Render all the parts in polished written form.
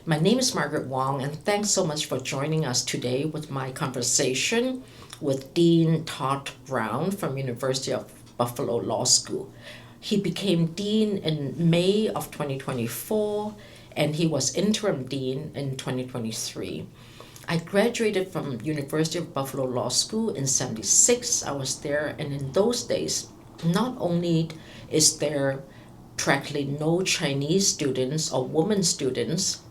My name is Margaret Wong, and thanks so much for joining us today with my conversation with Dean Todd Brown from University of Buffalo Law School. He became dean in May of 2024, and he was interim dean in 2023. I graduated from University of Buffalo Law School in 76. I was there, and in those days, not only is there practically no Chinese students or women students,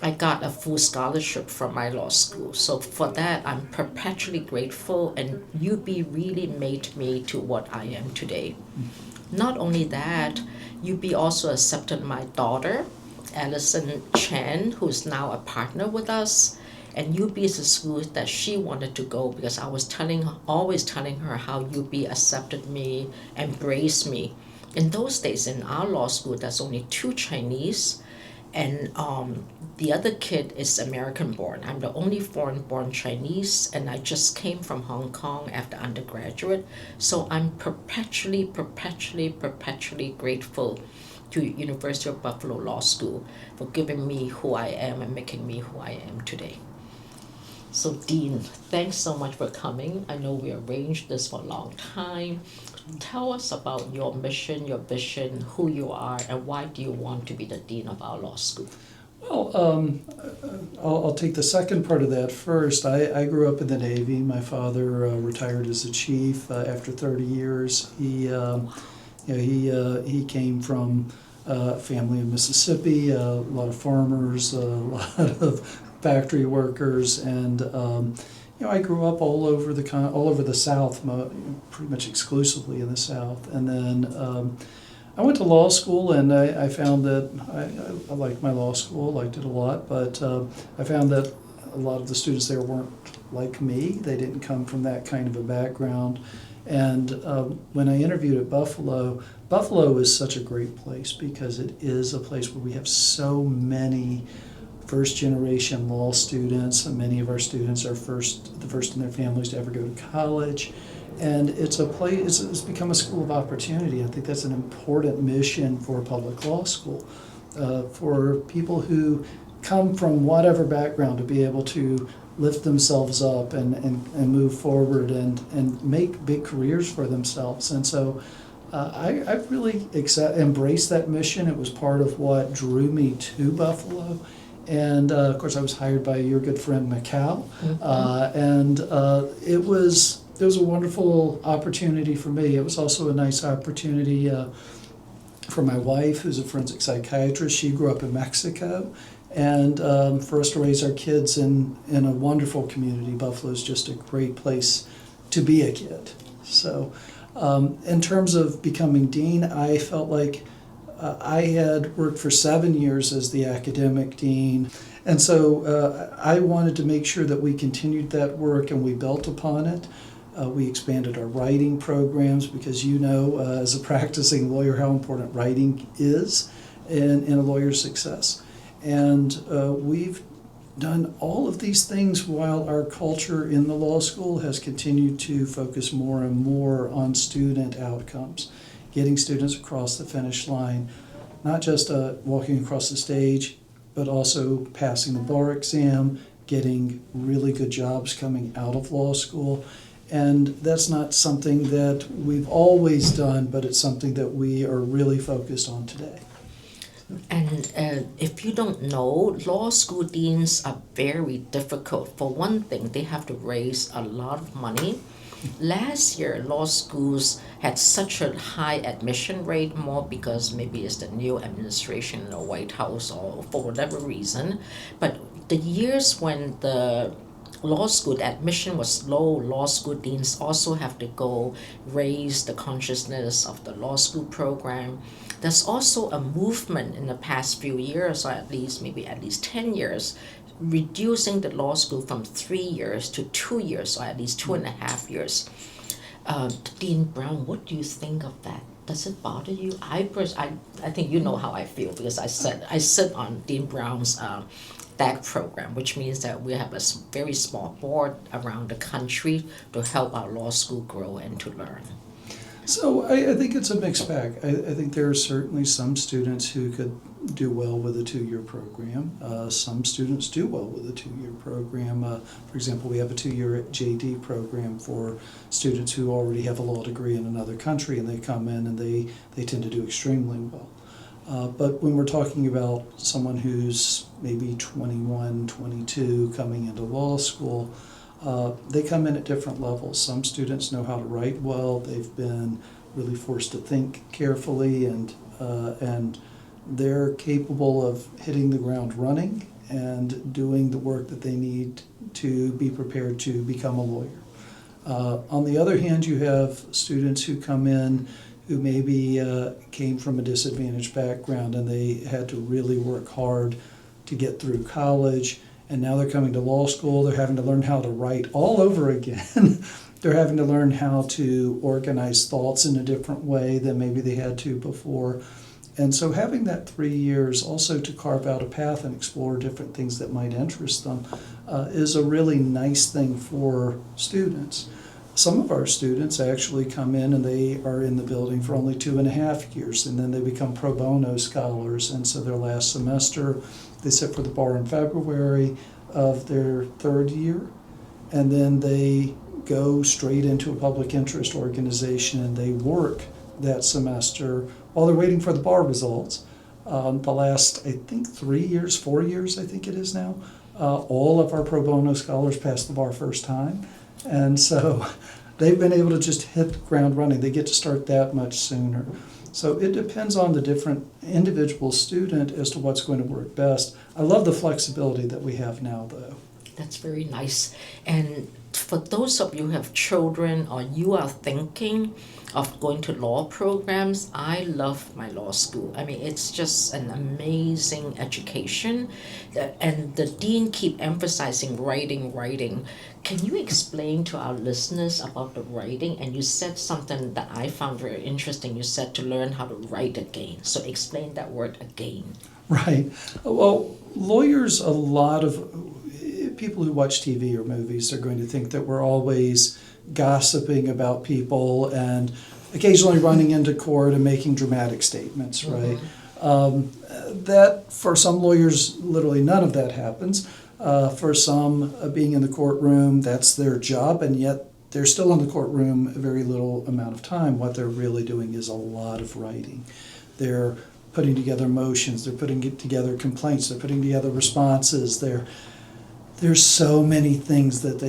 I got a full scholarship from my law school. So for that, I'm perpetually grateful, and UB really made me to what I am today. Not only that, UB also accepted my daughter, Allison Chen, who's now a partner with us. And UB is a school that she wanted to go because I was always telling her how UB accepted me, embraced me. In those days, in our law school, there's only 2 Chinese, and the other kid is American born. I'm the only foreign born Chinese, and I just came from Hong Kong after undergraduate. So I'm perpetually grateful to University of Buffalo Law School for giving me who I am and making me who I am today. So Dean, thanks so much for coming. I know we arranged this for a long time. Tell us about your mission, your vision, who you are, and why do you want to be the dean of our law school? Well, I'll take the second part of that first. I grew up in the Navy. My father retired as a chief after 30 years. He came from a family in Mississippi, a lot of farmers, a lot of factory workers, and I grew up all over the South, pretty much exclusively in the South. And then I went to law school, and I found that I liked my law school, liked it a lot, but I found that a lot of the students there weren't like me. They didn't come from that kind of a background. And when I interviewed at Buffalo is such a great place because it is a place where we have so many first-generation law students, and many of our students are the first in their families to ever go to college. And it's a place, it's become a school of opportunity. I think that's an important mission for a public law school, for people who come from whatever background to be able to lift themselves up and move forward and make big careers for themselves. And so I really embraced that mission. It was part of what drew me to Buffalo. And of course, I was hired by your good friend Macau, and it was a wonderful opportunity for me. It was also a nice opportunity for my wife, who's a forensic psychiatrist. She grew up in Mexico, and for us to raise our kids in a wonderful community. Buffalo is just a great place to be a kid. So, in terms of becoming dean, I felt like I had worked for 7 years as the academic dean, and so I wanted to make sure that we continued that work and we built upon it. We expanded our writing programs because as a practicing lawyer, how important writing is in a lawyer's success. And we've done all of these things while our culture in the law school has continued to focus more and more on student outcomes, getting students across the finish line, not just walking across the stage, but also passing the bar exam, getting really good jobs coming out of law school. And that's not something that we've always done, but it's something that we are really focused on today. And if you don't know, law school deans are very difficult. For one thing, they have to raise a lot of money. Last year, law schools had such a high admission rate, more because maybe it's the new administration in the White House or for whatever reason. But the years when the law school admission was low, law school deans also have to go raise the consciousness of the law school program. There's also a movement in the past few years, or at least 10 years, reducing the law school from 3 years to 2 years, or at least 2.5 years. Dean Brown, what do you think of that? Does it bother you? I think you know how I feel because I sit on Dean Brown's DAC program, which means that we have a very small board around the country to help our law school grow and to learn. So I think it's a mixed bag. I think there are certainly some students who could do well with a 2-year program. Some students do well with a 2-year program. For example, we have a 2-year JD program for students who already have a law degree in another country, and they come in and they tend to do extremely well. But when we're talking about someone who's maybe 21, 22 coming into law school, they come in at different levels. Some students know how to write well. They've been really forced to think carefully, and they're capable of hitting the ground running and doing the work that they need to be prepared to become a lawyer. On the other hand, you have students who come in who maybe came from a disadvantaged background, and they had to really work hard to get through college, and now they're coming to law school. They're having to learn how to write all over again. They're having to learn how to organize thoughts in a different way than maybe they had to before. And so having that 3 years also to carve out a path and explore different things that might interest them is a really nice thing for students. Some of our students actually come in and they are in the building for only 2.5 years, and then they become pro bono scholars. And so their last semester, they sit for the bar in February of their 3rd year, and then they go straight into a public interest organization and they work that semester while they're waiting for the bar results. The last, I think, 3 years, 4 years, I think it is now, all of our pro bono scholars pass the bar first time. And so they've been able to just hit the ground running. They get to start that much sooner. So it depends on the different individual student as to what's going to work best. I love the flexibility that we have now, though. That's very nice. And for those of you who have children or you are thinking of going to law programs, I love my law school. I mean, it's just an amazing education. And the dean keep emphasizing writing, writing. Can you explain to our listeners about the writing? And you said something that I found very interesting. You said to learn how to write again. So explain that word again. Right. Well, lawyers, a lot of people who watch TV or movies are going to think that we're always gossiping about people and occasionally running into court and making dramatic statements, right? That, for some lawyers, literally none of that happens. For some, being in the courtroom, that's their job, and yet they're still in the courtroom a very little amount of time. What they're really doing is a lot of writing. They're putting together motions, they're putting together complaints, they're putting together responses, there's so many things that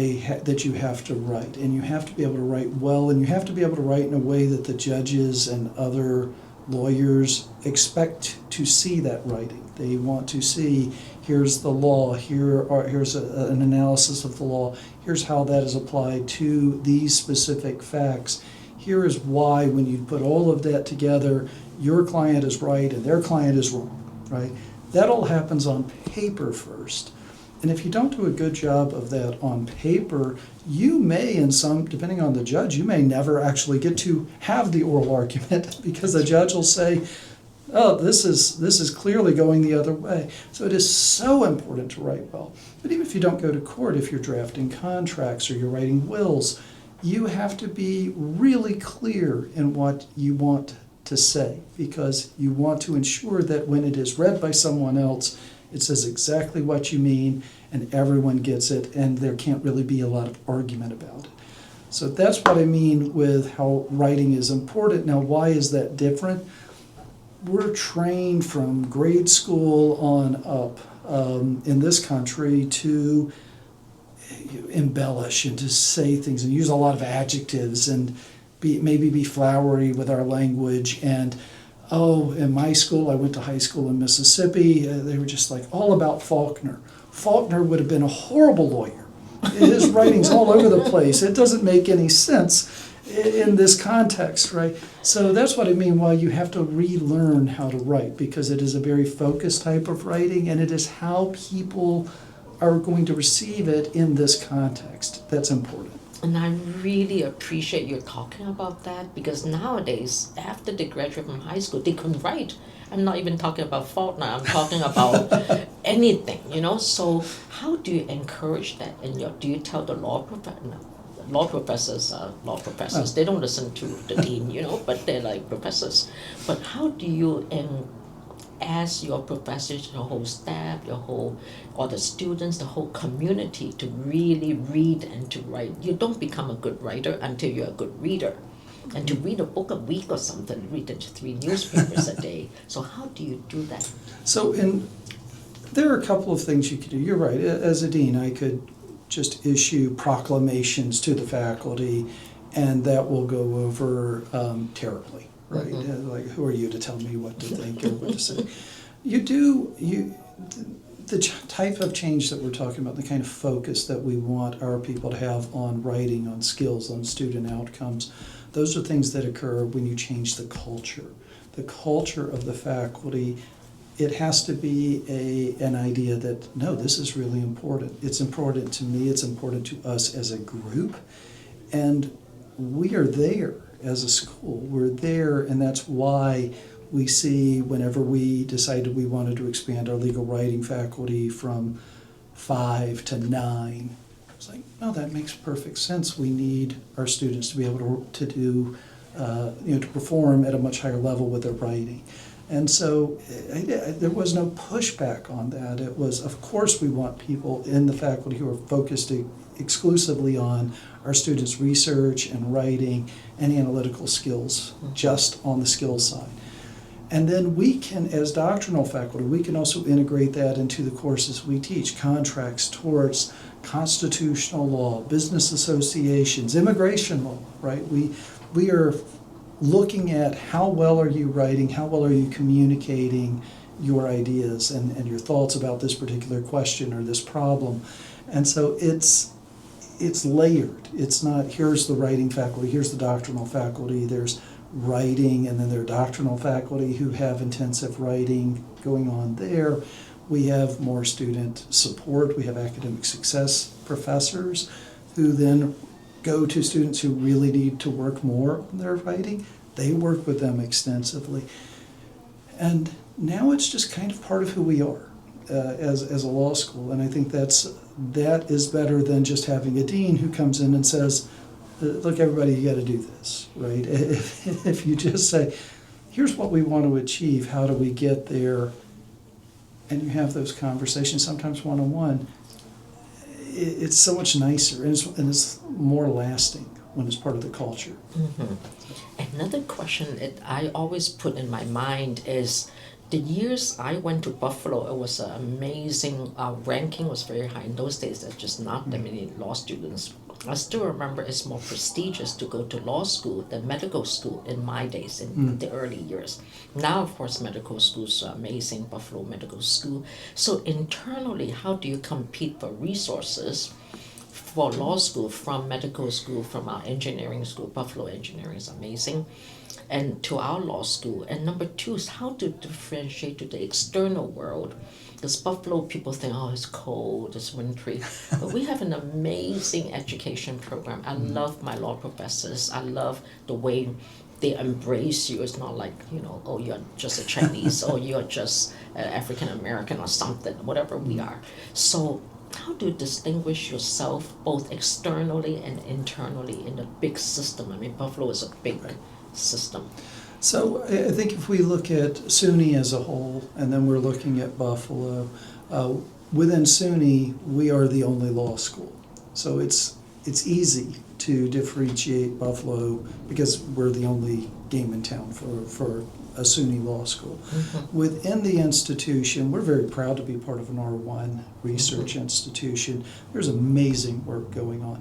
that you have to write, and you have to be able to write well, and you have to be able to write in a way that the judges and other lawyers expect to see that writing. They want to see, here's the law, here's an analysis of the law, here's how that is applied to these specific facts. Here is why, when you put all of that together, your client is right and their client is wrong, right? That all happens on paper first. And if you don't do a good job of that on paper, you may, depending on the judge, you may never actually get to have the oral argument because the judge will say, oh, this is clearly going the other way. So it is so important to write well. But even if you don't go to court, if you're drafting contracts or you're writing wills, you have to be really clear in what you want to say, because you want to ensure that when it is read by someone else, it says exactly what you mean and everyone gets it, and there can't really be a lot of argument about it. So that's what I mean with how writing is important. Now, why is that different? We're trained from grade school on up in this country to embellish and to say things and use a lot of adjectives and maybe be flowery with our language. And in my school, I went to high school in Mississippi, they were just like all about Faulkner. Faulkner would have been a horrible lawyer. His writing's all over the place. It doesn't make any sense in this context, right? So that's what I mean why you have to relearn how to write, because it is a very focused type of writing, and it is how people are going to receive it in this context that's important. And I really appreciate you talking about that, because nowadays, after they graduate from high school, they can write. I'm not even talking about Faulkner, I'm talking about anything, So how do you encourage that? And do you tell the law professors are law professors. They don't listen to the dean, but they're like professors. But how do you ask your professors, your whole staff, all the students, the whole community to really read and to write. You don't become a good writer until you're a good reader. And to read a book a week or something, read 3 newspapers a day. So how do you do that? So there are a couple of things you could do. You're right. As a dean, I could just issue proclamations to the faculty, and that will go over terribly, right? Mm-hmm. Like, who are you to tell me what to think or what to say? The type of change that we're talking about, the kind of focus that we want our people to have on writing, on skills, on student outcomes, those are things that occur when you change the culture. The culture of the faculty, it has to be an idea that, no, this is really important. It's important to me, it's important to us as a group, and we are there as a school. We're there, and that's why we see whenever we decided we wanted to expand our legal writing faculty from 5 to 9, it's like, no, that makes perfect sense. We need our students to be able to do, to perform at a much higher level with their writing. And so there was no pushback on that. It was, of course, we want people in the faculty who are focused exclusively on our students' research and writing and analytical skills, just on the skills side. And then we can, as doctrinal faculty, we can also integrate that into the courses we teach: contracts, torts, constitutional law, business associations, immigration law, right? We are looking at how well are you writing, how well are you communicating your ideas and your thoughts about this particular question or this problem. And so it's layered. It's not, here's the writing faculty, here's the doctrinal faculty, there's writing, and then there are doctrinal faculty who have intensive writing going on there. We have more student support. We have academic success professors who then go to students who really need to work more on their writing. They work with them extensively. And now it's just kind of part of who we are as a law school. And I think that is better than just having a dean who comes in and says, look, everybody, you got to do this, right? If you just say, here's what we want to achieve, how do we get there, and you have those conversations, sometimes one-on-one, it's so much nicer, and it's more lasting when it's part of the culture. Mm-hmm. Another question that I always put in my mind is, the years I went to Buffalo, it was an amazing, ranking was very high. In those days, there's just not that many law students. I still remember it's more prestigious to go to law school than medical school in my days, in the early years. Now, of course, medical schools are amazing, Buffalo Medical School. So internally, how do you compete for resources for law school from medical school, from our engineering school? Buffalo Engineering is amazing. And to our law school. And number two is how to differentiate to the external world. Because Buffalo, people think, oh, it's cold, it's wintry. But we have an amazing education program. I love my law professors. I love the way they embrace you. It's not like, oh, you're just a Chinese or you're just African American or something, whatever we are. So how do you distinguish yourself both externally and internally in a big system? I mean, Buffalo is a big system. So I think if we look at SUNY as a whole, and then we're looking at Buffalo, within SUNY, we are the only law school. So it's easy to differentiate Buffalo because we're the only game in town for a SUNY law school. Mm-hmm. Within the institution, we're very proud to be part of an R1 research institution. There's amazing work going on.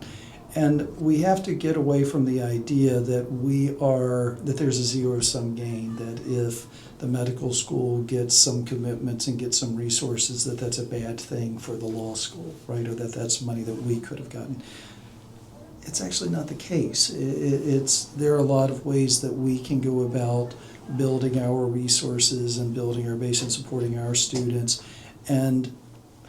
And we have to get away from the idea that there's a zero-sum game, that if the medical school gets some commitments and gets some resources, that's a bad thing for the law school, right? Or that's money that we could have gotten. It's actually not the case. There are a lot of ways that we can go about building our resources and building our base and supporting our students, and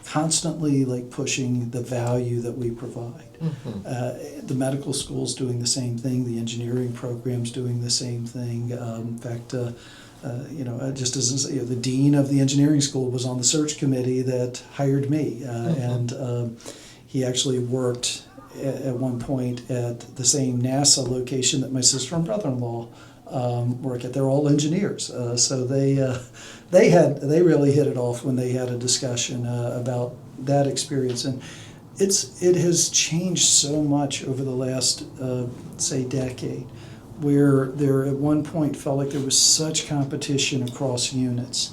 constantly pushing the value that we provide. Mm-hmm. The medical school's doing the same thing. The engineering program's doing the same thing. In fact, just as the dean of the engineering school was on the search committee that hired me, and he actually worked at one point at the same NASA location that my sister and brother-in-law work at. They're all engineers, so they really hit it off when they had a discussion about that experience, and it has changed so much over the last say decade, where there at one point felt like there was such competition across units.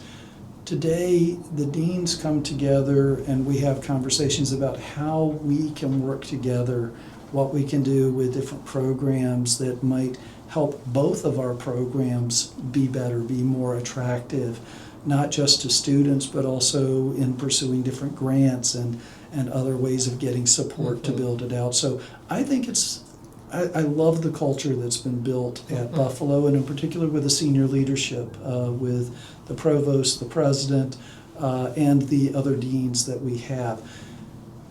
Today, the deans come together and we have conversations about how we can work together, what we can do with different programs that might help both of our programs be better, be more attractive, not just to students, but also in pursuing different grants and other ways of getting support to build it out. So I think I love the culture that's been built at Buffalo, and in particular with the senior leadership, with the provost, the president, and the other deans that we have.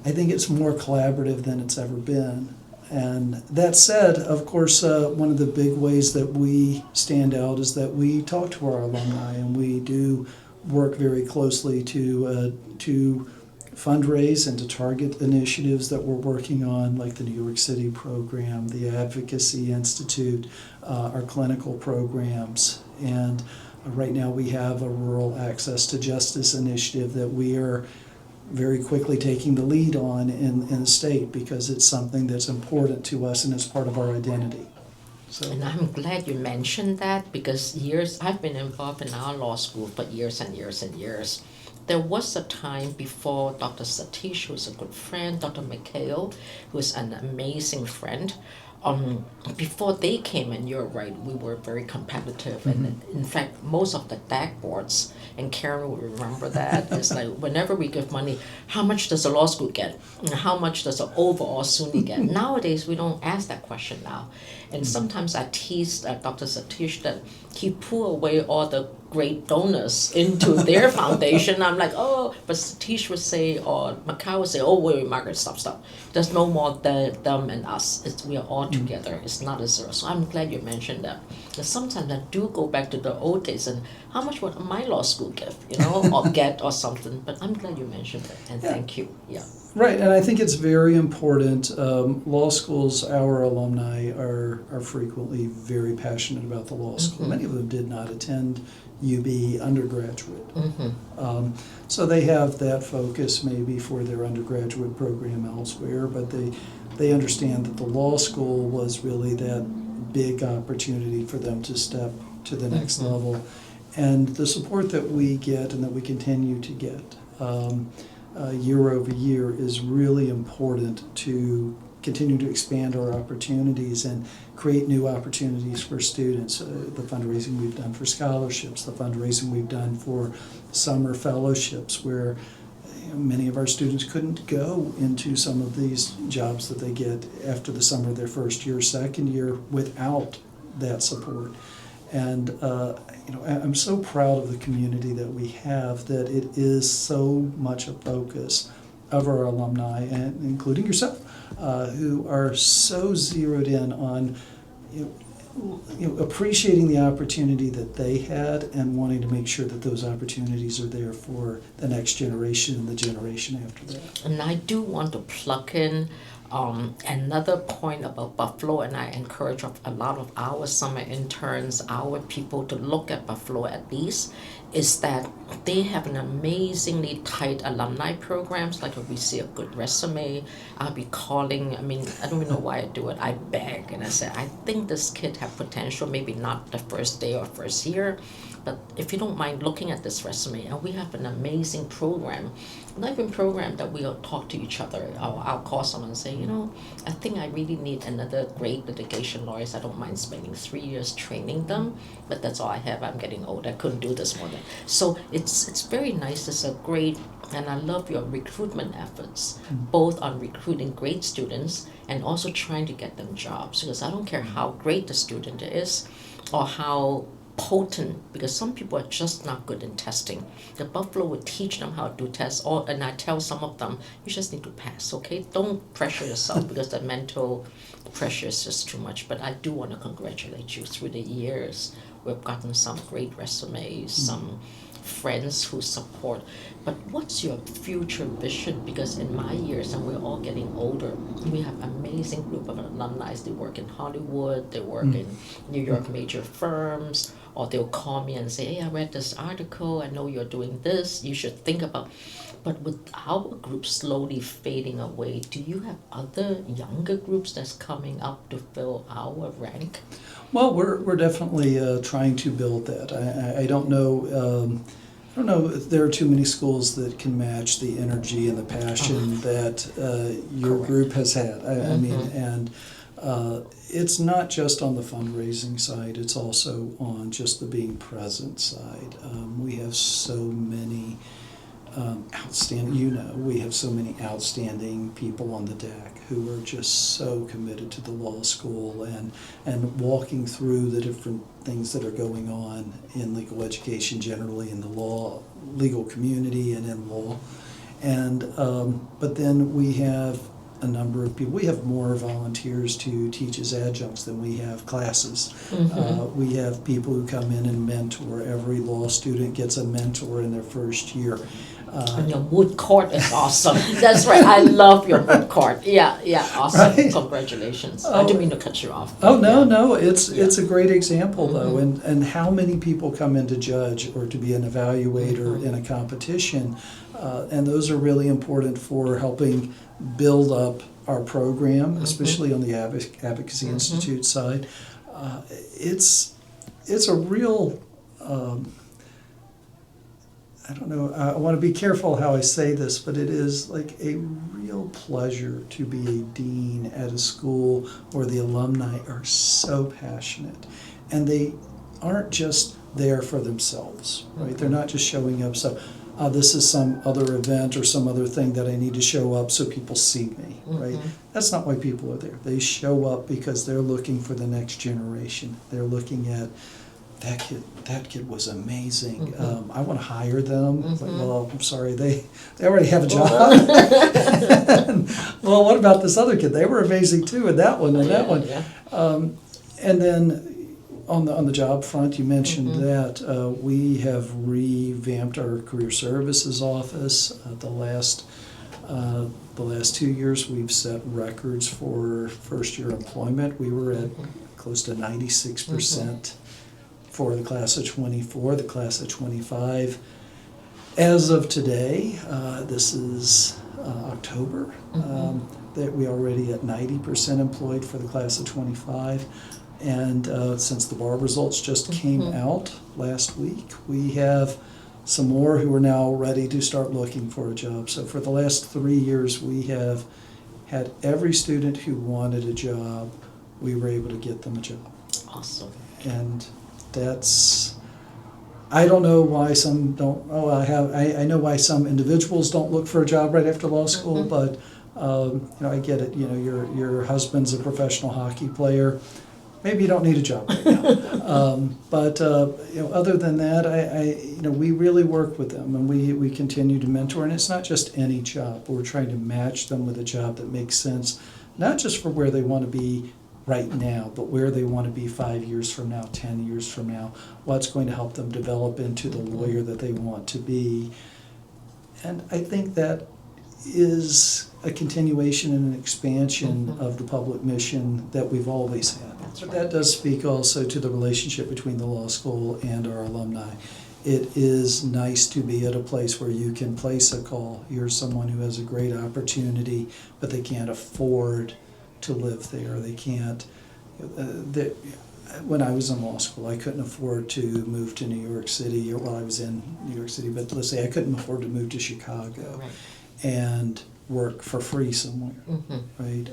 I think it's more collaborative than it's ever been. And that said, of course, one of the big ways that we stand out is that we talk to our alumni, and we do work very closely to fundraise and to target initiatives that we're working on, like the New York City program, the Advocacy Institute, our clinical programs. And right now we have a Rural Access to Justice initiative that we are very quickly taking the lead on in the state, because it's something that's important to us and it's part of our identity. So. And I'm glad you mentioned that, because I've been involved in our law school for years and years and years. There was a time before Dr. Satish, who's a good friend, Dr. McHale, who's an amazing friend, before they came, and you're right, we were very competitive. And in fact, most of the DAC boards, and Karen will remember that, it's like whenever we give money, how much does a law school get? And how much does an overall SUNY get? Nowadays, we don't ask that question now. And sometimes I tease Dr. Satish that he pulled away all the great donors into their foundation. I'm like, oh, but Satish would say, or Macau would say, oh, wait, Margaret, stop. There's no more them and us. We are all together. It's not a zero. So I'm glad you mentioned that. Because sometimes I do go back to the old days and how much would my law school give, or get or something. But I'm glad you mentioned that, and thank you. Yeah. Right, and I think it's very important. Law schools, our alumni are frequently very passionate about the law school. Many of them did not attend UB undergraduate. So they have that focus maybe for their undergraduate program elsewhere, but they understand that the law school was really that big opportunity for them to step to the next level. And the support that we get and that we continue to get year over year is really important to continue to expand our opportunities and create new opportunities for students. The fundraising we've done for scholarships, the fundraising we've done for summer fellowships, where many of our students couldn't go into some of these jobs that they get after the summer of their first year, second year, without that support. And I'm so proud of the community that we have, that it is so much a focus of our alumni, and including yourself, who are so zeroed in on appreciating the opportunity that they had and wanting to make sure that those opportunities are there for the next generation and the generation after that. And I do want to plug in another point about Buffalo, and I encourage a lot of our summer interns, our people, to look at Buffalo at least, is that they have an amazingly tight alumni programs. Like if we see a good resume, I'll be calling, I don't even know why I do it. I beg and I say, I think this kid have potential, maybe not the first day or first year, but if you don't mind looking at this resume, and we have an amazing program, not even program that we'll talk to each other. I'll call someone and say, I think I really need another great litigation lawyers. I don't mind spending 3 years training them, but that's all I have. I'm getting old. I couldn't do this more than. So it's very nice. It's a great, and I love your recruitment efforts, both on recruiting great students and also trying to get them jobs. Because I don't care how great the student is or how potent, because some people are just not good in testing. The Buffalo would teach them how to do tests, and I tell some of them, you just need to pass, okay? Don't pressure yourself because the mental pressure is just too much. But I do want to congratulate you. Through the years, we've gotten some great resumes, some friends who support. But what's your future vision? Because in my years, and we're all getting older, we have amazing group of alumni. They work in Hollywood, they work in New York major firms, or they'll call me and say, hey, I read this article, I know you're doing this, you should think about. But with our group slowly fading away, do you have other younger groups that's coming up to fill our rank? Well, we're definitely trying to build that. I don't know. I don't know if there are too many schools that can match the energy and the passion that your Correct. group has had. I mean, and it's not just on the fundraising side, it's also on just the being present side. We have so many we have so many outstanding people on the deck who are just so committed to the law school and walking through the different things that are going on in legal education generally, in the legal community and in law. And but then we have a number of people. We have more volunteers to teach as adjuncts than we have classes. We have people who come in and mentor. Every law student gets a mentor in their first year. And your wood court is awesome. That's right. I love your wood court. Yeah, awesome. Right? Congratulations. I didn't mean to cut you off. Oh, no, Yeah. no, it's a great example though, and how many people come in to judge or to be an evaluator in a competition, and those are really important for helping build up our program, especially on the Advocacy Institute side. It's a real, I don't know, I want to be careful how I say this, but it is like a real pleasure to be a dean at a school where the alumni are so passionate and they aren't just there for themselves, right? They're not just showing up, so this is some other event or some other thing that I need to show up so people see me, right? That's not why people are there. They show up because they're looking for the next generation. They're looking at that kid was amazing. I want to hire them. It's like, well, I'm sorry, they already have a job. Well, what about this other kid? They were amazing too, and that one, and that one. Yeah. And then on the job front, you mentioned that we have revamped our career services office. The last 2 years, we've set records for first year employment. We were at close to 96%. For the class of 24, the class of 25. As of today, this is October, that we are already at 90% employed for the class of 25. And since the bar results just came out last week, we have some more who are now ready to start looking for a job. So for the last 3 years, we have had every student who wanted a job, we were able to get them a job. Awesome. And I don't know why some don't. I know why some individuals don't look for a job right after law school, but I get it. Your husband's a professional hockey player. Maybe you don't need a job right now. But other than that, we really work with them, and we continue to mentor. And it's not just any job. We're trying to match them with a job that makes sense, not just for where they want to be right now, but where they want to be 5 years from now, 10 years from now, what's going to help them develop into the lawyer that they want to be. And I think that is a continuation and an expansion of the public mission that we've always had. That's But right. that does speak also to the relationship between the law school and our alumni. It is nice to be at a place where you can place a call. You're someone who has a great opportunity, but they can't afford to live there. They can't. When I was in law school, I couldn't afford to move to New York City. Well, I was in New York City, but let's say I couldn't afford to move to Chicago and work for free somewhere, right?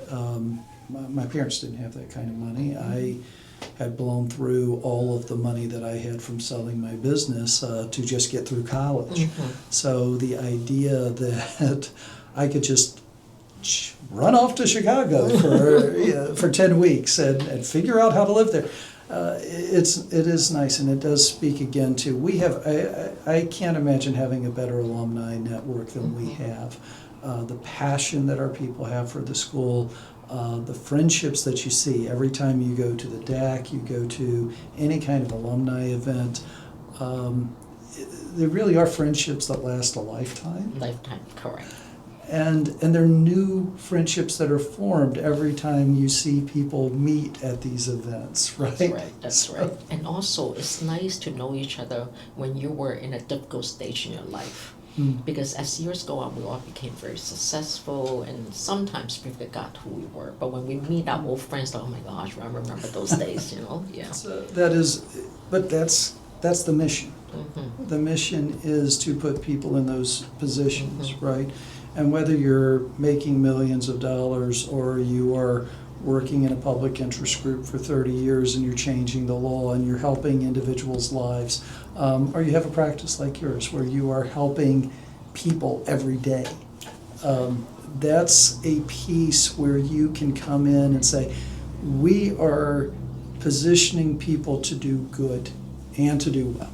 My parents didn't have that kind of money. I had blown through all of the money that I had from selling my business to just get through college. So the idea that I could just run off to Chicago for 10 weeks and figure out how to live there. It is nice, and it does speak again to, I can't imagine having a better alumni network than we have. The passion that our people have for the school, the friendships that you see every time you go to the DAC, you go to any kind of alumni event. they really are friendships that last a lifetime. Lifetime, correct. And they're new friendships that are formed every time you see people meet at these events, right? That's right, that's right. And also, it's nice to know each other when you were in a difficult stage in your life. Because as years go on, we all became very successful, and sometimes we forgot who we were. But when we meet our old friends, like, oh my gosh, I remember those days, you know? Yeah. So that's the mission. The mission is to put people in those positions, right? And whether you're making millions of dollars or you are working in a public interest group for 30 years and you're changing the law and you're helping individuals' lives, or you have a practice like yours where you are helping people every day, that's a piece where you can come in and say, we are positioning people to do good and to do well.